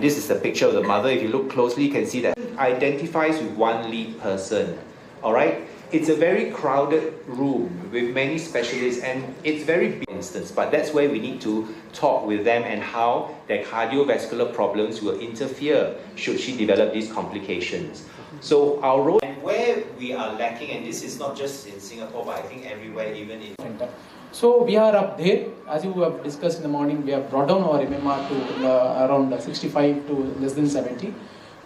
this is the picture of the mother. If you look closely, you can see that it identifies with one lead person. All right? It's a very crowded room with many specialists, and it's very big instance, but that's where we need to talk with them and how their cardiovascular problems will interfere should she develop these complications. So our role, and where we are lacking, and this is not just in Singapore, but I think everywhere, even in center. So we are up there, as you have discussed in the morning, we have brought down our MMR to around 65 to less than 70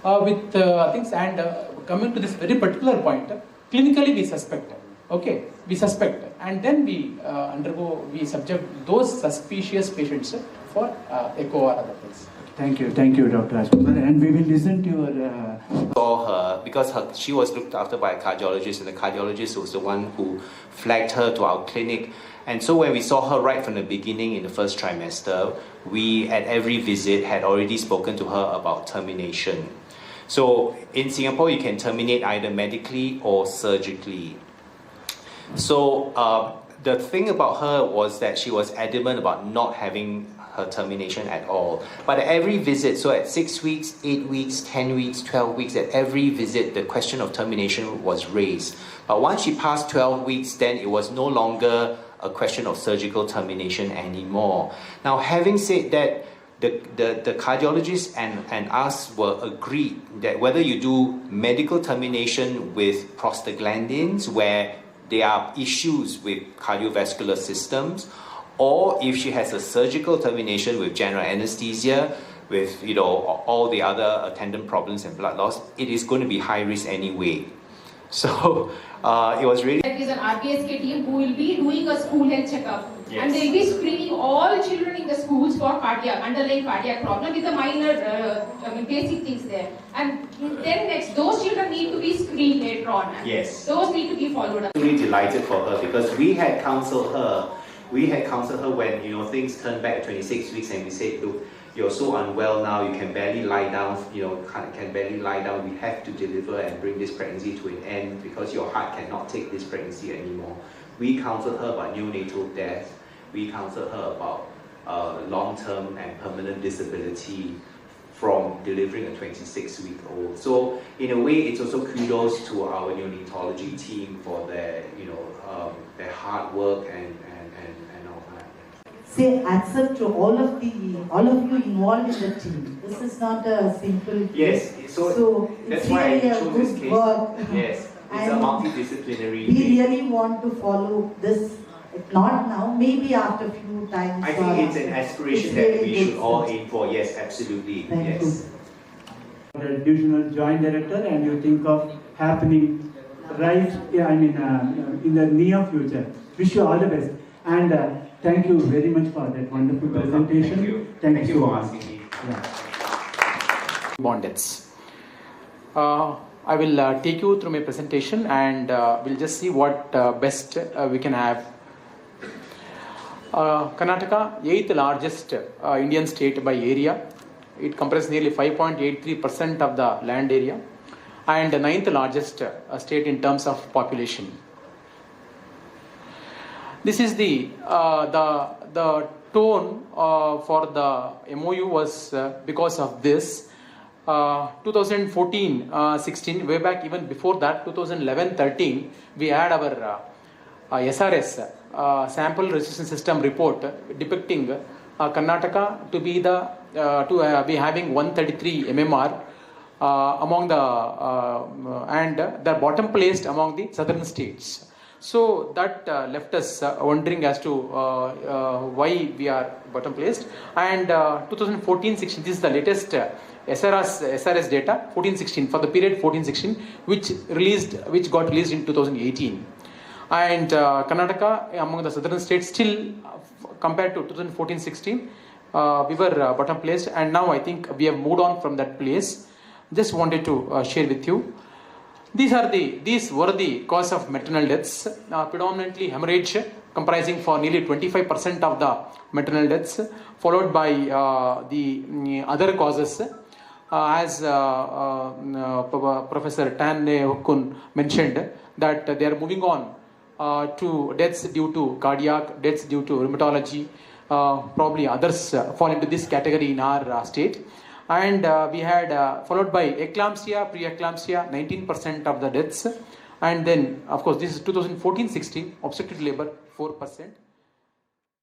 with things. And coming to this very particular point, clinically we suspect, okay, we suspect, and then we we subject those suspicious patients for echo or other things. Thank you, Dr. Rajkumar, and we will listen to your... Saw her, because she was looked after by a cardiologist, and the cardiologist was the one who flagged her to our clinic. And so when we saw her right from the beginning in the first trimester, we at every visit had already spoken to her about termination. So in Singapore, you can terminate either medically or surgically. So the thing about her was that she was adamant about not having her termination at all. But at every visit, so at 6 weeks, 8 weeks, 10 weeks, 12 weeks, at every visit, the question of termination was raised. But once she passed 12 weeks, then it was no longer a question of surgical termination anymore. Now, having said that, the cardiologist and us were agreed that whether you do medical termination with prostaglandins, where there are issues with cardiovascular systems, or if she has a surgical termination with general anesthesia, with all the other attendant problems and blood loss, it is going to be high risk anyway. So it was really... There is an RPSK team who will be doing a school health checkup. Yes. And they will be screening all children in the schools for underlying cardiac problem with the minor, basic things there. And then next, those children need to be screened later on. Yes. Those need to be followed up. I'm really delighted for her, because we had counseled her. We had counseled her when things turned back at 26 weeks, and we said, look, you're so unwell now, you can barely lie down, can barely lie down. We have to deliver and bring this pregnancy to an end because your heart cannot take this pregnancy anymore. We counseled her about neonatal death. We counseled her about long-term and permanent disability from delivering a 26-week-old. So in a way, it's also kudos to our neonatology team for their, their hard work and all that. Say accept to all of you involved in the team. This is not a simple case. Yes, so that's why I chose this case. Work. Yes, it's a multidisciplinary. We really want to follow this. Not now, maybe after a few times. I think it's an aspiration that we should all aim for. Yes, absolutely. Thank you. Divisional Joint Director, and you think of happening right, in the near future. Wish you all the best. And thank you very much for that wonderful presentation. Thank you for asking me. Bondits. I will take you through my presentation, and we'll just see what best we can have. Karnataka, 8th largest Indian state by area. It comprises nearly 5.83% of the land area, and the 9th largest state in terms of population. This is the tone for the MOU was because of this. 2014-16, way back even before that, 2011-13, we had our SRS, Sample Resistance System report, depicting Karnataka to be be having 133 MMR among the and the bottom placed among the southern states. So that left us wondering as to why we are bottom placed. And 2014-16, this is the latest SRS data, 14-16, for the period 14-16, which got released in 2018. And Karnataka, among the southern states, still compared to 2014-16, we were bottom placed, and now I think we have moved on from that place. Just wanted to share with you. These were the cause of maternal deaths, predominantly hemorrhage, comprising for nearly 25% of the maternal deaths, followed by the other causes. As Professor Tan Hukkun mentioned, that they are moving on to deaths due to cardiac, deaths due to rheumatology, probably others fall into this category in our state. And we had followed by eclampsia, pre-eclampsia, 19% of the deaths. And then, of course, this is 2014-16, obstetric labor, 4%.